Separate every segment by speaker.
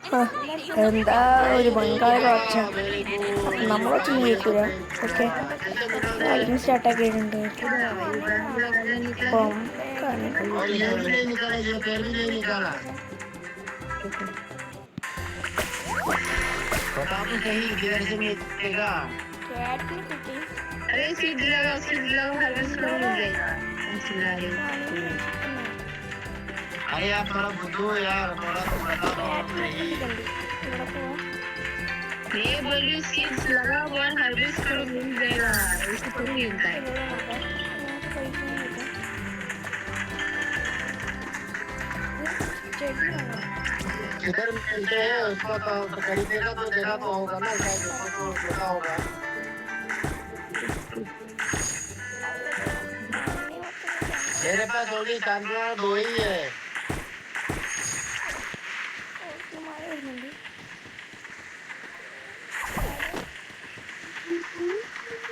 Speaker 1: ആ, എന്താ ഒരു ഭയങ്കര ഒച്ച. നമ്മളൊച്ചൊന്നും കേൾക്കൂല. ഓക്കെ, ലൈറ്റിംഗ് സ്റ്റാർട്ടാക്കിയിട്ടുണ്ട്. അപ്പം
Speaker 2: अरे सीट लगाओ हार्वेस्ट करो मिल जाएगा। चिल्ला रही अरे यार थोड़ा बुद्धू यार थोड़ा तो बता दो नहीं ये बोल रही सीट्स लगाओ और हार्वेस्ट करो मिल जाएगा। ऐसे थोड़ी मिलता है। इधर मिलते हैं उसको तो खरीदेगा तो देना तो होगा ना शायद उसको देना होगा। मेरे पास ओनली चांदना दो ही है।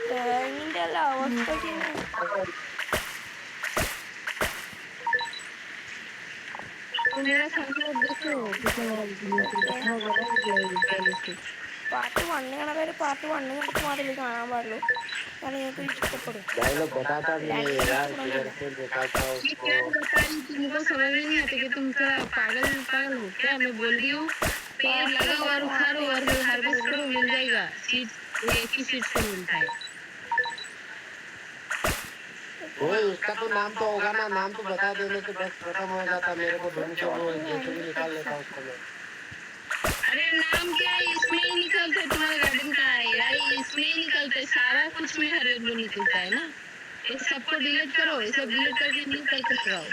Speaker 1: തേങ്ങിൻ്റെ എല്ലാം അവസ്ഥ
Speaker 2: मेरा संकल्प देखो
Speaker 1: പാർട്ട് 1 കാണാതെ പാർട്ട് 1 കണ്ടിട്ട് മാത്രമേ കാണാൻ പാടുള്ളൂ. കാരണം നിങ്ങൾക്ക് ഇഷ്ടപ്പെടും.
Speaker 2: तुमको समझ में नहीं आता कि तुम क्या पागल पागल हो क्या? मैं बोल रही हूँ पेड़ लगाओ और उखाड़ो और हार्वेस्ट करो मिल जाएगा। सीड एक ही सीड से मिलता है। वही उसका तो नाम तो होगा ना, नाम तो बता देने से बस खत्म हो जाता। मेरे को ढूंढ के वो जैसे भी निकाल लेता उसको मैं। अरे नाम क्या है इसमें ही निकलता है। तुम्हारा गार्डन का है यार, इसमें ही निकलता है सारा कुछ में हर एक निकलता है ना। ये सबको डिलीट करो, ये सब डिलीट करके न्यू करके लगाओ।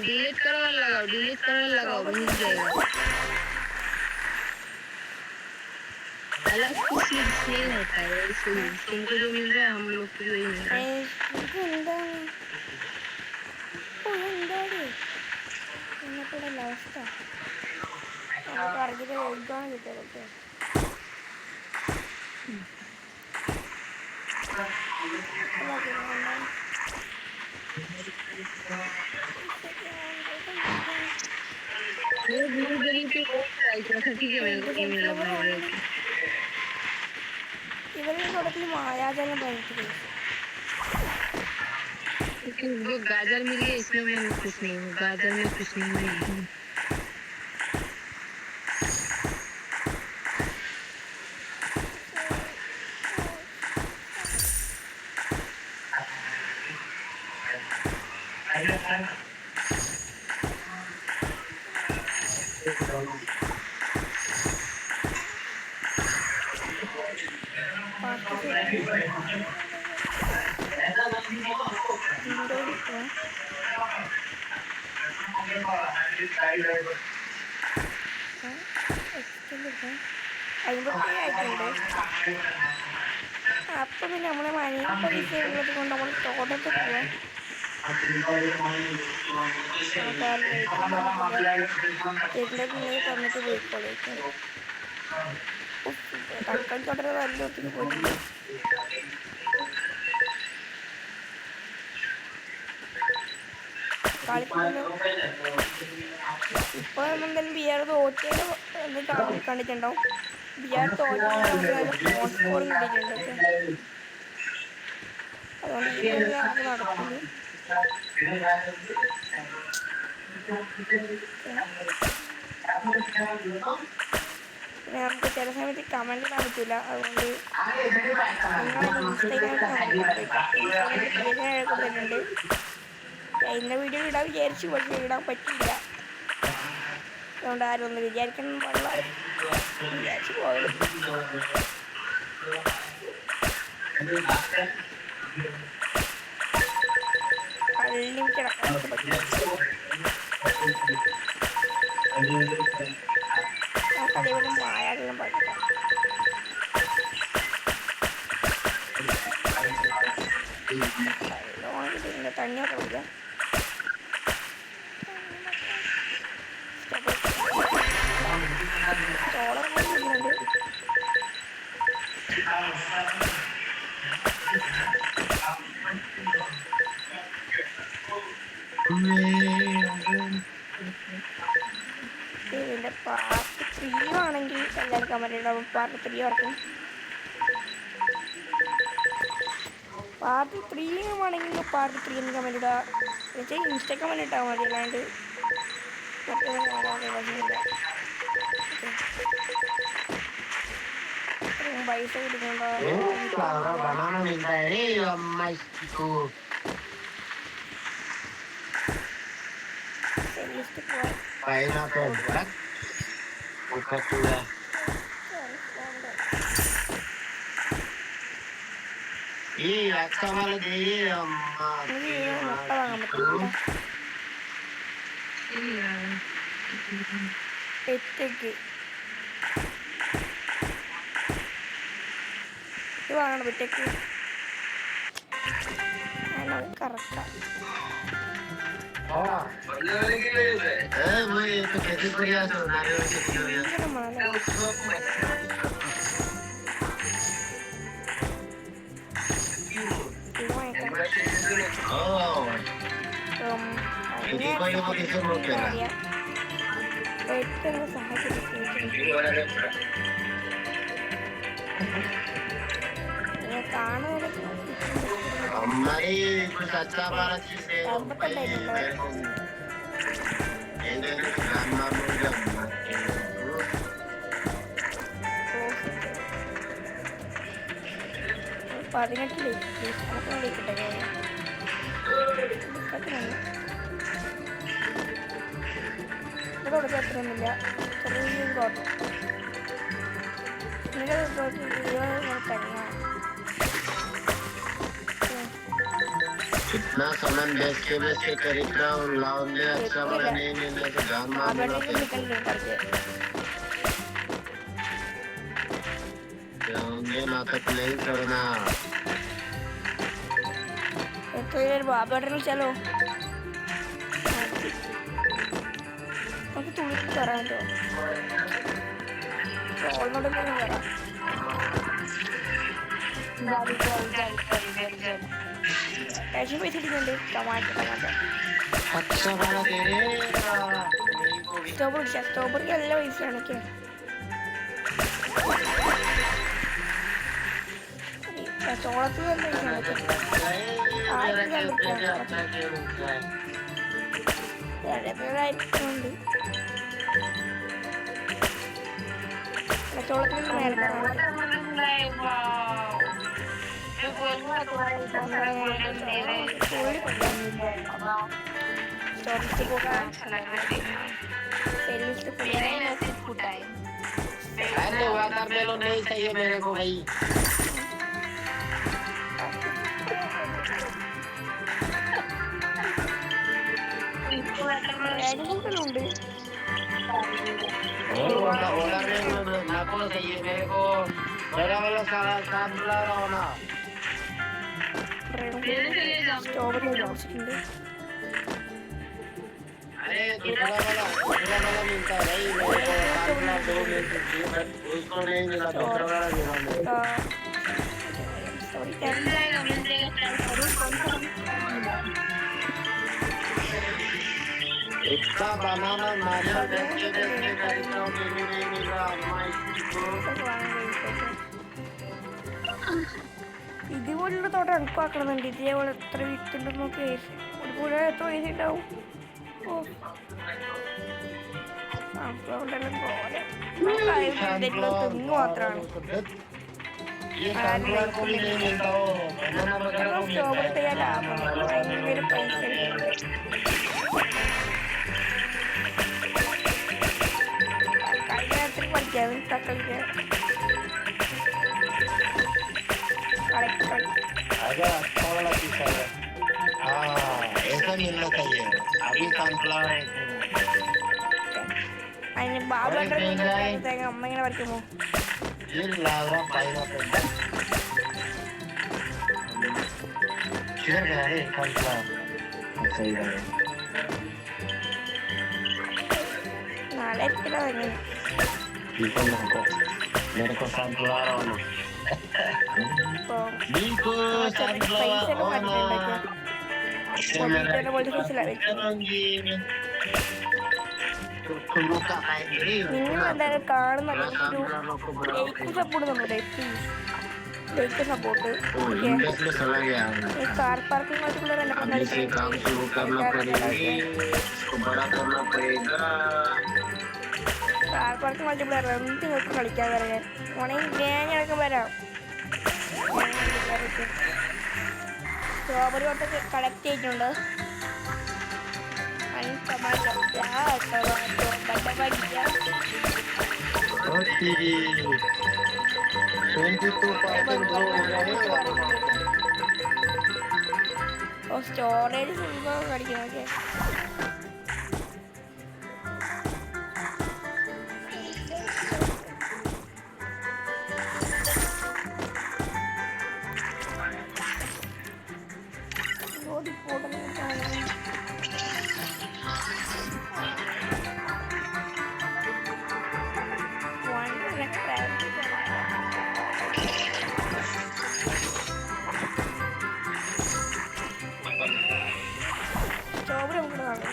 Speaker 2: डिलीट करो और लगाओ, डिलीट करो और लगाओ मिल जाएगा। अलग कुछ सीड्स नहीं होता है इसलिए तुमको जो मिल रहा है हम लोग को वही मिल रहा है।
Speaker 1: അവസ്ഥ നമുക്ക് അറിഞ്ഞിട്ട് എഴുതാൻ കിട്ടിയതൊക്കെ ഇവരുടെ തുടക്കത്തിൽ മായാജാലം പറഞ്ഞിട്ട്
Speaker 2: वो गाजर मिल गया इसमें मैं खुश नहीं हूँ। गाजर में खुश नहीं हूँ।
Speaker 1: അമ്പത്തിയായിട്ടുണ്ട്. അപ്പം പിന്നെ നമ്മളെ മണിയും പൈസ ഉള്ളത് കൊണ്ട് നമ്മൾ തോട്ടത്തിൽ പോവാം. എന്തെങ്കിലും തന്നിട്ട് പോയിക്കോളേക്കും. തക്കാളി തോട്ടത്തിൽ നല്ല ഒത്തിരി പോയിട്ടുണ്ട്. ഇപ്പൊ എന്തായാലും ബിആർ തോറ്റേനെ കണ്ടിട്ടുണ്ടാവും. ബിആർ തോറ്റ ഫോൺ സ്കോറും കിട്ടിയിട്ടുണ്ട്. അതുകൊണ്ട് ഈ നമുക്ക് നടക്കുന്നു. പിന്നെ നമുക്ക് ചില സമയത്ത് കമന്റ് ഇടാൻ പറ്റില്ല. അതുകൊണ്ട് ഇൻസ്റ്റാഗ്രാമിൽ കൊടുത്തിട്ടുണ്ട്. ഇന്ന വീഡിയോ ഇടാൻ വിചാരിച്ചു, പക്ഷേ ഇടാൻ പറ്റില്ല. അതുകൊണ്ട് ആരും ഒന്ന് വിചാരിക്കണം പാടില്ല. വിചാരിച്ചു പോയത് അൺലിമിറ്റഡ് അക്കൗണ്ട് പറ്റില്ല. നമുക്ക് അതേപോലെ മായാതെല്ലാം പഠിക്കാം. പിന്നെ തണ്ണിയൊക്കെ വിളിക്കാം. ചോളം കൊടുക്കുന്നുണ്ട്. ഇതിൻ്റെ പാർട്ട് 3 ആണെങ്കിൽ എല്ലാവരും കമൻറ്റ് ഉണ്ടാവും. പാർട്ട് 3 ആർക്കും പാർട്ട് 3 ആണെങ്കിൽ പാർട്ട് 3 എന്ന് കമൻറ്റ് ഇടുക. എന്നുവെച്ചാൽ ഇൻസ്റ്റ കമൻറ്റ് ഇട്ടാൽ മതി, അല്ലാണ്ട് പൈസ കൊടുക്കണ്ടോ.
Speaker 2: banana मिलता है रे अम्मा इसको pineapple what coca-cola ये अच्छा वाला दे अम्मा
Speaker 1: മുട്ട വാങ്ങാൻ പറ്റും. എത്തേക്ക് ഇത് വാങ്ങണം. പെറ്റേക്ക് കറക്റ്റാ.
Speaker 2: वो ये तो खेती प्रयास होना है हमारी कुछ अच्छा वाला चीज है
Speaker 1: പതിനെട്ടില്ലേ നമുക്ക് വിളിക്കട്ടെ. ഇവിടെ അത്രയൊന്നുമില്ല, ചെറിയ തോട്ടം. ഇതിൻ്റെ തെങ്ങ
Speaker 2: इतना सामान बेच के खरीद रहा हूँ लाओ में अच्छा वाला नहीं मिलने तो जान मारना ये नाटक नहीं करना
Speaker 1: तो यार बाबा चलो तुड़ी करा तो करा ऐसे पैसे दिखेंगे टमाटर
Speaker 2: अच्छा वाला दे रे
Speaker 1: स्ट्रॉबेरी के എല്ലാ പൈസയാണ് ഒക്കെ. ചോളത്തിൽ നല്ല പൈസയാണ്. ചോളത്തിൽ മേലെ
Speaker 2: अरे वाटरमेलन नहीं चाहिए मेरे को भाई
Speaker 1: ഉണ്ട്.
Speaker 2: वाटरमेलन ना को चाहिए मेरे को बड़ा वाला साथ बुला रहा हूँ ना
Speaker 1: स्ट्रॉबेरी ഉണ്ട്.
Speaker 2: अरे दूसरा वाला मिलता है भाई मेरे को साथ बुला 2 मिनट चाहिए बट उसको नहीं मिला दूसरा वाला मिला
Speaker 1: सॉरी
Speaker 2: इतना बनाना नारियल बेचते खरीदता हूँ मेरे नहीं मिल रहा अम्मा इसको
Speaker 1: ഇതുപോലുള്ള തോട്ടം എളുപ്പമാക്കണമെന്നുണ്ട്. ഇതേപോലെ എത്ര വിത്തുണ്ടെന്ന് നോക്കി ഒരു പുഴ എത്ര പൈസ ഉണ്ടാവും. ഓ സൺഫ്ലവറിലെല്ലാം പോലെ തെങ്ങ് മാത്രമാണ്. സ്ട്രോബെറി തയ്യാ ലാഭം ഭയങ്കര പൈസ. കഴിഞ്ഞ രാത്രി പഠിക്കാം തക്കളിക്ക്
Speaker 2: अगर अच्छा वाला पीस है हाँ ऐसा मिलना चाहिए अभी सनफ्लावर है
Speaker 1: അതിന് ബാബുണ്ട് തേങ്ങ അമ്മ ഇങ്ങനെ പറിക്കുമോ? നാളെ എത്തില്ല തന്നെ
Speaker 2: मेरे को सनफ्लावर होना बिल्कुल सनफ्लावर होना Buka kayak gini.
Speaker 1: നിങ്ങൾ എന്തായാലും കാണുന്നുണ്ട്
Speaker 2: Rasa
Speaker 1: ഒരു
Speaker 2: rokok
Speaker 1: ലൈക്ക്
Speaker 2: berapa?
Speaker 1: സപ്പോർട്ട് നമ്മുടെ please like support
Speaker 2: Oh,
Speaker 1: okay
Speaker 2: invest lu salah ya.
Speaker 1: ഈ കാർ പാർക്കിംഗ് മറ്റുള്ള എന്നെ
Speaker 2: Habis sih kamu suruh karena pergi, kepada karena pega.
Speaker 1: Car parking multiplayer എന്ത് നിങ്ങൾക്ക് കളിക്കാൻ വരാൻ വേണമെങ്കിൽ ഗ്യാങ്ങൊക്കെ വരാം സ്ട്രോബറി കുറച്ച് കളക്ട് ചെയ്തിട്ടുണ്ട്
Speaker 2: Oke. 22% bro.
Speaker 1: ഓ സ്റ്റോറേജ് സിംബോ കളിക്കണം ഓക്കെ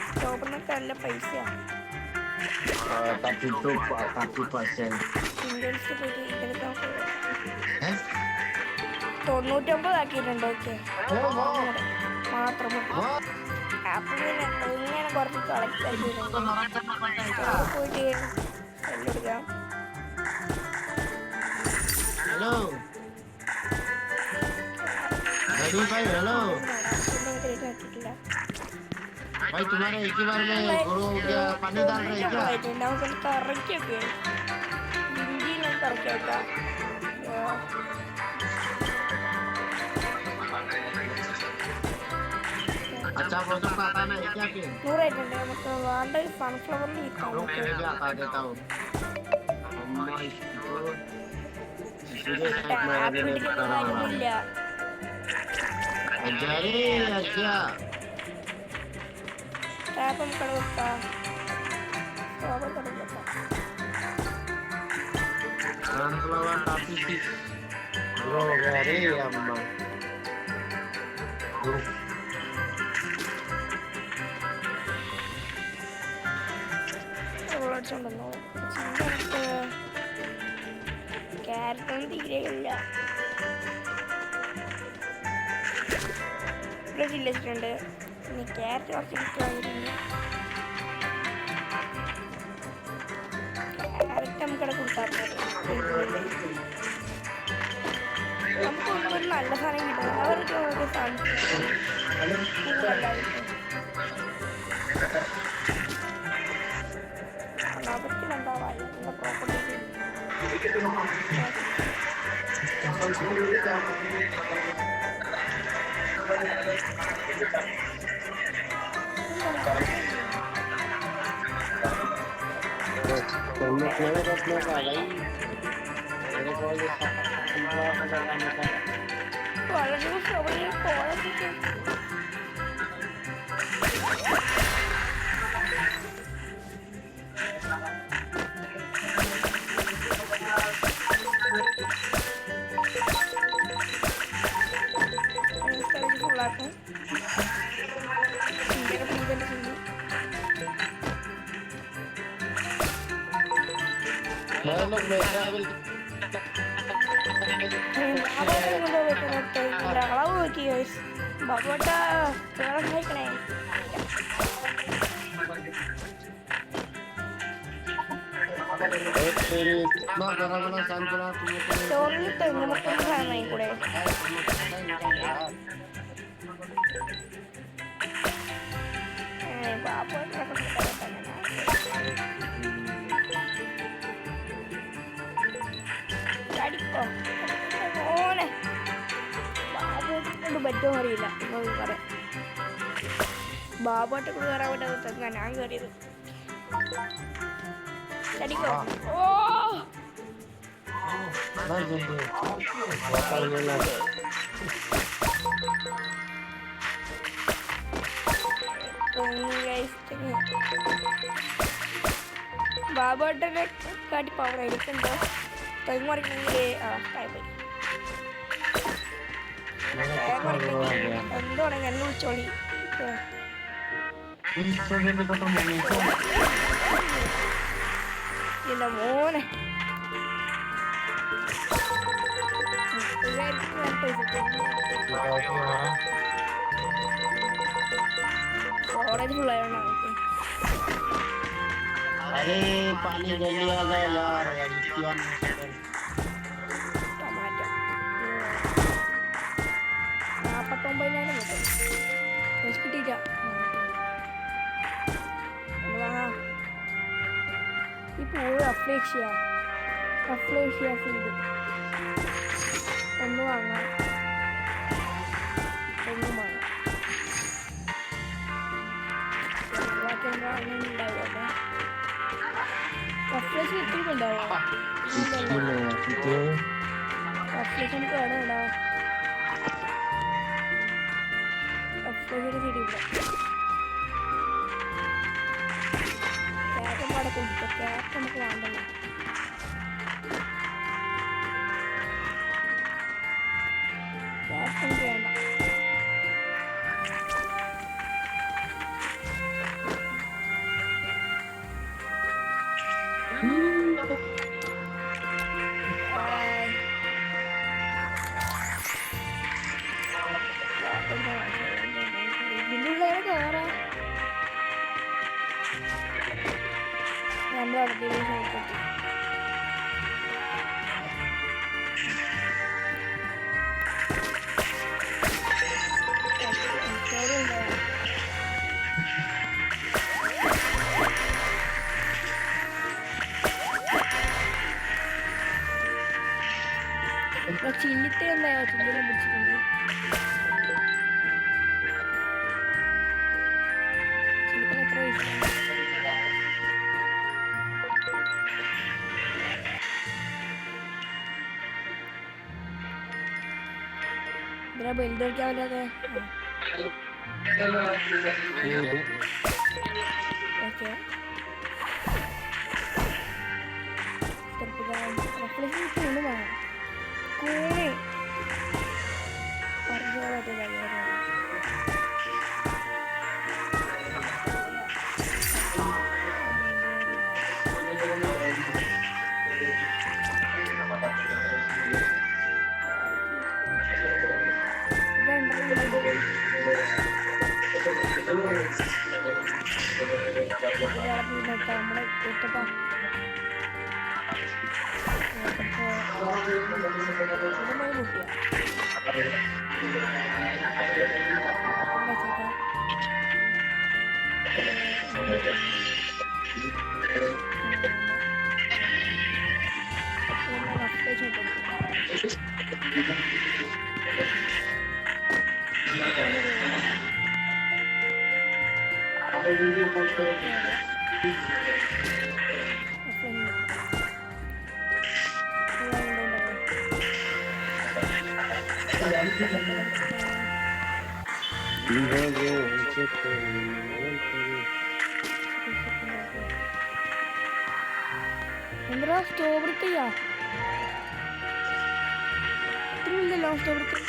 Speaker 1: സ്ട്രോബറിനൊക്കെ നല്ല പൈസയാണ്
Speaker 2: Tapi itu 40%.
Speaker 1: ഇൻഡൽസ് പോയിട്ട് ഇതെടുക്കാൻ
Speaker 2: Eh?
Speaker 1: 99 ആക്കിയിട്ടുണ്ട് ഓക്കെ
Speaker 2: Oh,
Speaker 1: മാത്രം
Speaker 2: oh.
Speaker 1: അപ്പൊ പിന്നെ ഇങ്ങനെ കുറച്ച് കളക്ട് ആക്കിയിട്ടുണ്ട് പോയിട്ട് എടുക്കാം
Speaker 2: Halo. Halo, Pak. Halo.
Speaker 1: ആക്കിയിട്ടില്ല
Speaker 2: Baik, gimana nih? Guru dia panitan Reja.
Speaker 1: നമുക്കൊന്ന് കറക്കൊക്കെ ഹിന്ദിയിലും കറക്കിയേക്കാം
Speaker 2: Acha bosok patana iki iki.
Speaker 1: നൂറായിട്ടുണ്ട് നമുക്ക് വേണ്ട സൺഫ്ലവറിൽ ഇരിക്കാം
Speaker 2: Guru kene dia ada tahu. Amma itu. Sudah saya
Speaker 1: app പിടിക്കുന്ന കാര്യമൊന്നുമില്ല
Speaker 2: Ajari aja.
Speaker 1: ടാപ്പ് നമുക്ക് വെക്കാം സ്ട്രോബറി കട വെക്കാം
Speaker 2: Sunflower tapi sih. Bro, gari amma.
Speaker 1: അടിച്ചോണ്ടെന്നോ ക്യാരറ്റൊന്നും തീരെയില്ല ഇവിടെ ചില്ലിച്ചിട്ടുണ്ട് ഇനി ക്യാരറ്റ് കുറച്ച് കിട്ടുവാങ്ങിട്ടുണ്ട് ക്യാരറ്റ് നമുക്കിവിടെ കൊടുത്താൽ നമുക്ക് ഒരു നല്ല സാധനം കിട്ടും അവർക്ക് നമുക്ക് അവർക്ക് പ്രോപ്പർട്ടി വളരെ സ്ട്രോബറി കോളൊക്കെ ഫുള്ളാക്കും ഇങ്ങനെ പുതിയ ചെയ്തു അളവ് നോക്കി ഭഗവട്ട വേറെ സഹായിക്കണേ ചോറിൽ തെങ്ങുമൊക്കെ സാധനമായി കൂടെ അടിക്കോ ഓനെ ബാബുകൊണ്ട് പറ്റുമോ അറിയില്ല നിങ്ങൾക്ക് പറയാം ബാബുമായിട്ട് കൂടെ കയറാൻ പറ്റാതെ തെങ്ങാ ഞാൻ കയറിയത് അടിക്കോ ഓ ബാബുമായിട്ടൊക്കെ കാട്ടി പവർ എനിക്കുണ്ടോ തെങ്ങ് മറിക്കണമെങ്കിൽ എന്തുവാണെങ്കിൽ എന്നെ വിളിച്ചോളി എന്റെ മോനെ കോളേജ് ഫുള്ളായോണ്ടാ
Speaker 2: अरे पानी जल्दी आ गया यार एडिटियन
Speaker 1: ടൊമാറ്റോ 49,000 കിട്ടും കിട്ടിയില്ല ഇപ്പോൾ അഫ്ലേഷ്യ സീഡ് ഒന്ന് വാങ്ങാം ഒന്നും വാങ്ങാം ഉണ്ടാവുമല്ലോ അഫ്ലേഷൻ എത്ര ഉണ്ടാവോ അഫ്ലേഷൻ എനിക്ക് വേണോ അഫ്ലേഷൻ ശരിയില്ല ക്യാപ്പ് അവിടെ കൊടുത്തു ക്യാപ്പ് നമുക്ക് വേണ്ടല്ലോ ക്യാപ്പ് എനിക്ക് വേണ്ട ഇതിനുള്ളവരെ കയറാം നമ്മൾ അടുത്തേക്ക് നോക്കട്ടെ ചില്ലിത്തെ ഉണ്ടായോ ചില്ലിനെ പിടിച്ചിട്ടുണ്ട് ചില്ലിക്കൽ എത്ര പൈസ ഇതിനെ ബെൽറ്റ് വയ്ക്കാൻ പറ്റാതെ ഓക്കെ ൂണ് വേണം കൂണി പറഞ്ഞ പറ്റില്ല നമ്മുടെ ഇട്ടപ്പാ എന്താ സ്ട്രോബെറി തയ്യാ ഇത്രയില്ലല്ലോ സ്ട്രോബെറി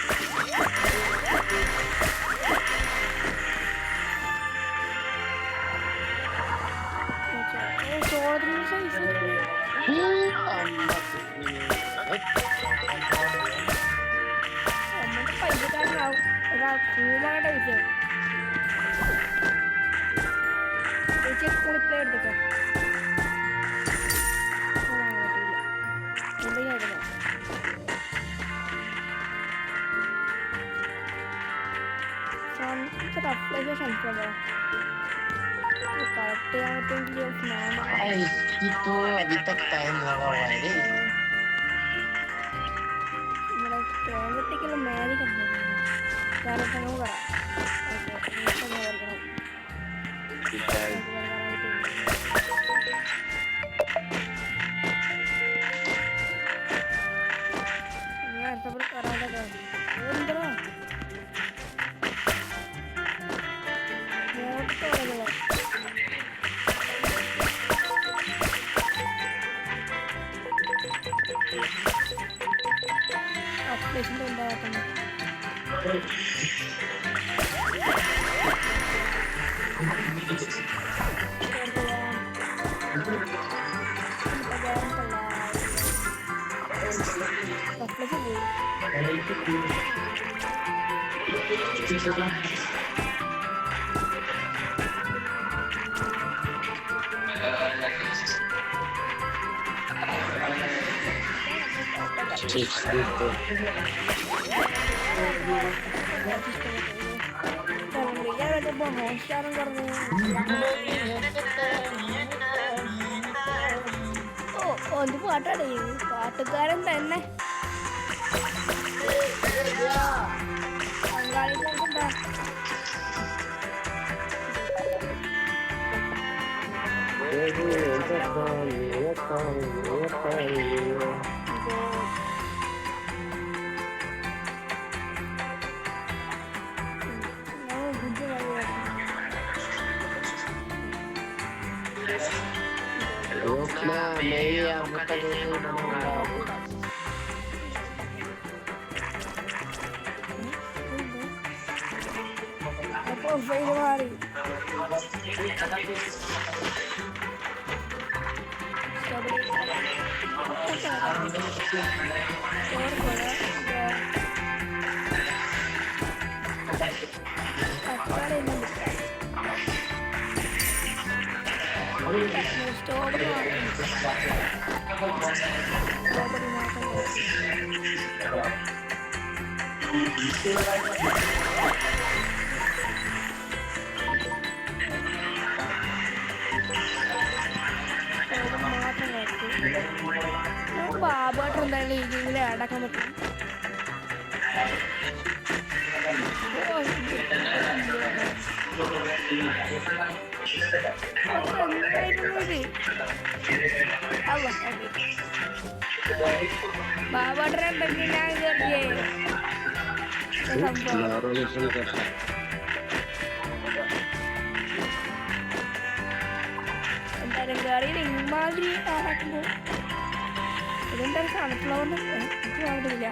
Speaker 1: ചോദ്യം സൈസ് നമ്മുടെ പൈസക്കാരനാവും ഒരാൾ കൂമാകേണ്ട വിഷയം സ്കൂളിൽ എടുത്തോ സൺഫ്ലവർ കളക്ട് ചെയ്യാൻ പറ്റുമെങ്കിൽ
Speaker 2: तो अभी तक टाइम लगा हुआ है
Speaker 1: നമ്മുടെ തേങ്ങത്തിക്കുള്ള മേലെ കണ്ടു പറ എന്തോ അപ്ഡേഷൻ്റെ ഉണ്ടാകത്തുണ്ട് മോശം പറഞ്ഞു ഒരു പാട്ടാണ് പാട്ടുകാരൻ തന്നെ പങ്കാളികൾക്കുണ്ടാ Februari. ബാബായിട്ട് എന്തായാലും ഇതിൽ അടക്കാൻ പറ്റും. ബാബാട്ടുണ്ടെങ്കിൽ ഞാൻ കയറിയേ എന്തായാലും കയറിയിൽ ഇമാതിരി ആറാക്കുമ്പോൾ ഇതെന്താ സൺഫ്ലവറിന് എനിക്ക് ആവുന്നില്ല.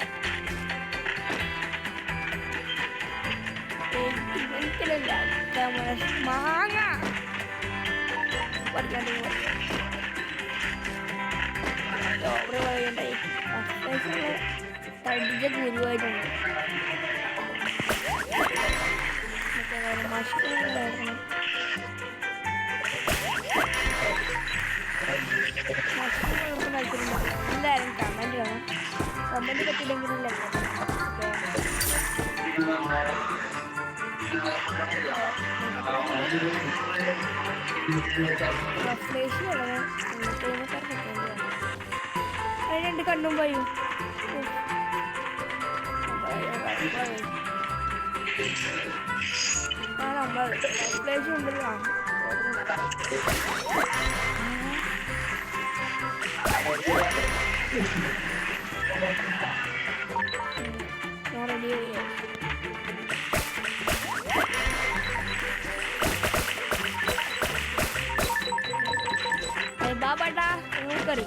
Speaker 1: എനിക്കല്ല മാങ്ങ പഠിക്കാണ്ട് സ്ട്രോബറി പറയണ്ടായി തടിച്ച ഗുരുവായിട്ടുണ്ട്. മഷ്റൂം എല്ലാവരും കമൻറ്റ് വേണം. കമൻറ്റ് പറ്റിയില്ലെങ്കിലല്ല രണ്ട് കണ്ണും പോയും നമ്മൾ ഫ്ലേഷ് ഉണ്ടല്ലോ. ബാബാട്ടാ കറി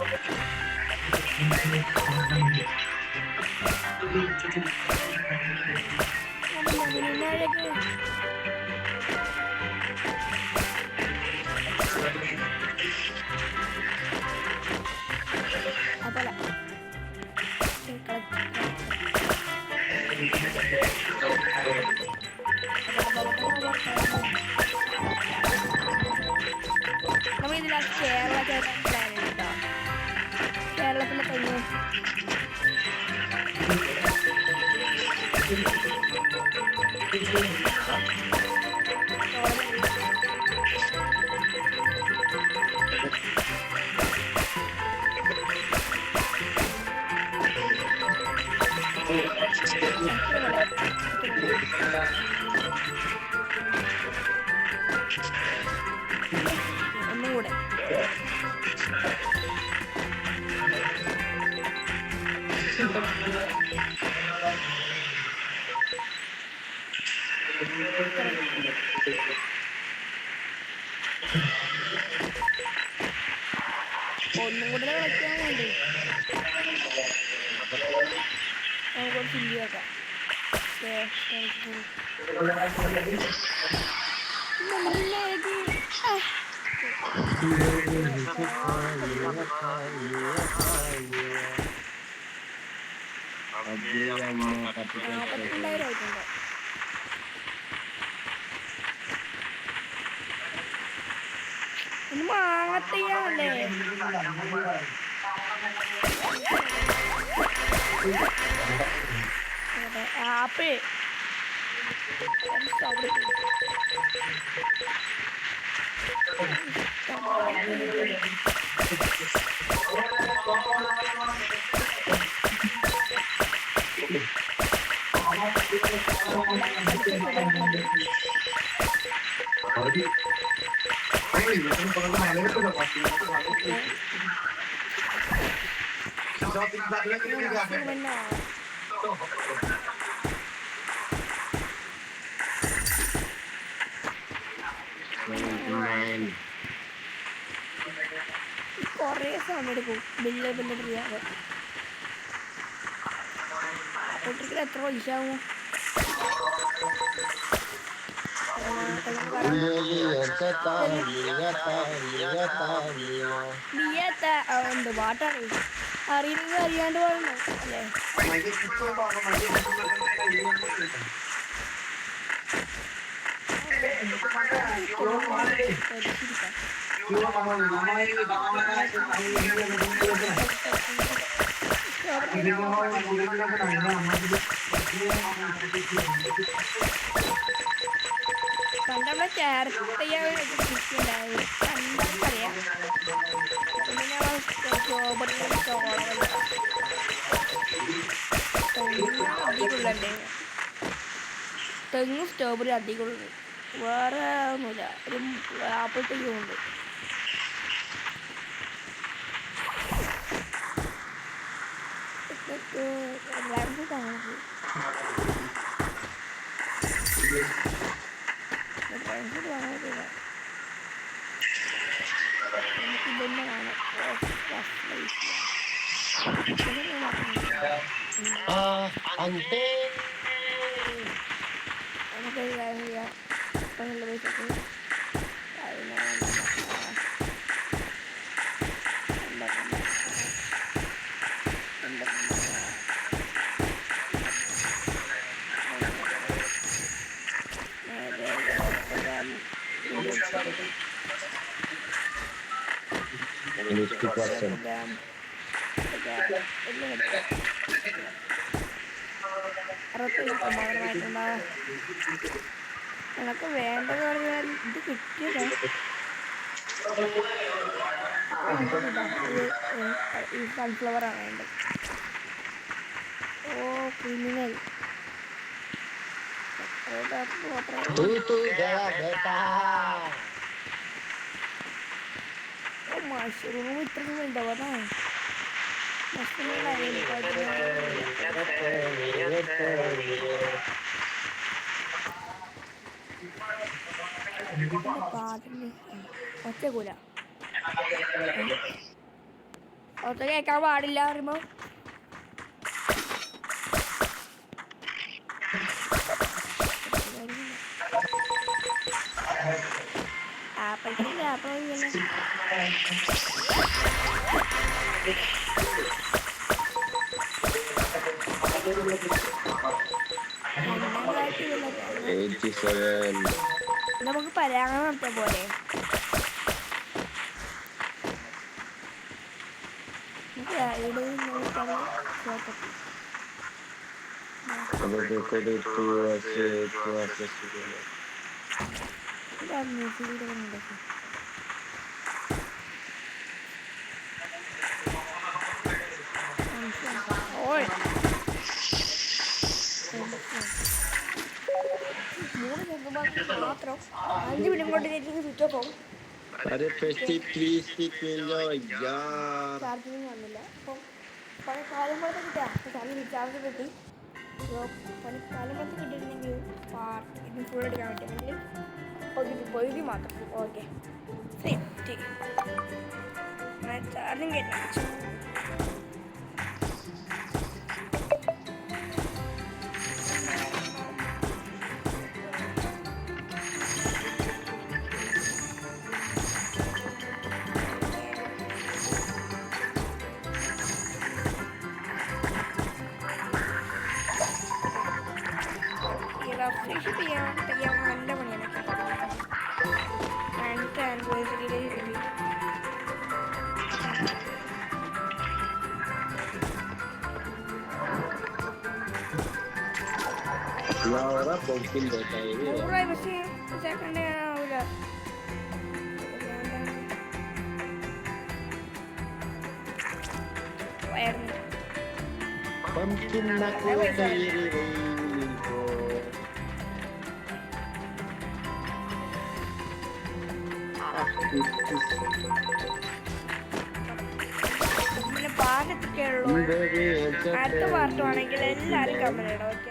Speaker 1: അപ്പല നമ്മൾ ഇതിലാ കേരള പ്ലാൻ കേട്ടോ. കേരളത്തിലെ കഴിഞ്ഞു ഒന്നുകൂടെ ഒന്നും കൂടെ കളിക്കാൻ വേണ്ടി നമുക്ക് ഫില്ല് വെക്കാം. നാൽപ്പത്തിരണ്ടായിരം ആയിട്ടുണ്ട്. ഇത് മാങ്ങത്തയ്യാണല്ലേ? ആപ്പിൾ കുറേ സമയം എടുക്കും ബില്ല് ചെയ്യാതെ. ഒട്ടിക്കൽ എത്ര പൈസ ആവും? എന്ത് പാട്ടാണ് അറിയുന്നത് അറിയാണ്ട് പാടണം അല്ലേ? പണ്ട് നമ്മളെ ചേർത്തയ്യാണ്ടായിരുന്നു. കണ്ടറിയാം തെങ്ങും സ്ട്രോബെറി അധികമുള്ളത്. വേറെ ഒന്നുമില്ല. ഒരു ആപ്പിൾ തയ്യുമുണ്ട്. എല്ലാവർക്കും കാണുന്നത് നമുക്കിതൊന്നും കാണാം. നമുക്കൊരു കാര്യം ചെയ്യാം. ഇപ്പം പൈസക്ക് നിനക്ക് വേണ്ടത് പറഞ്ഞാൽ ഇത് കിട്ടിയതാ. ഈ സൺഫ്ലവർ ആണ് വേണ്ടത്. ഓ ക്രിമിനൽ മഷ്റൂം ഇത്രയും ഉണ്ടാവാ. ഒറ്റക്കൂല ഒറ്റ കേൾക്കാൻ പാടില്ല പറയുമ്പോ ആപ്പിൾ ആപ്പിൾ നമുക്ക് പരാഗണം നടത്തിയ പോലെ മാത്രം 5 മിനിറ്റ് കൊണ്ട് സ്വിച്ച് ഓഫ് ആവും. ചാർജിങ് വന്നില്ല. അപ്പം പണിക്കാലമ്പളത്തെ കിട്ടാം. ചാർജ് റീചാർജ് കിട്ടി. പണിക്കാലമ്പളത്ത് കിട്ടിയിട്ടുണ്ടെങ്കിൽ ഇത് ഫുൾ എടുക്കാൻ പറ്റുമെങ്കിൽ പകുതി മാത്രം. ഓക്കെ ശരി ചാർജിങ് കേട്ടാ.
Speaker 3: Laura Pumpkin देता है ये
Speaker 1: 100 രൂപ പക്ഷേ സെക്കൻഡ് ആവില്ല. വയറിന്
Speaker 3: Pumpkin aku dari Rico.
Speaker 1: പിന്നെ പാട്ടൊക്കെ ഉള്ളൂ. അടുത്ത പാർട്ടുവാണെങ്കിൽ എല്ലാവരും കമന്റ് ഇടാം.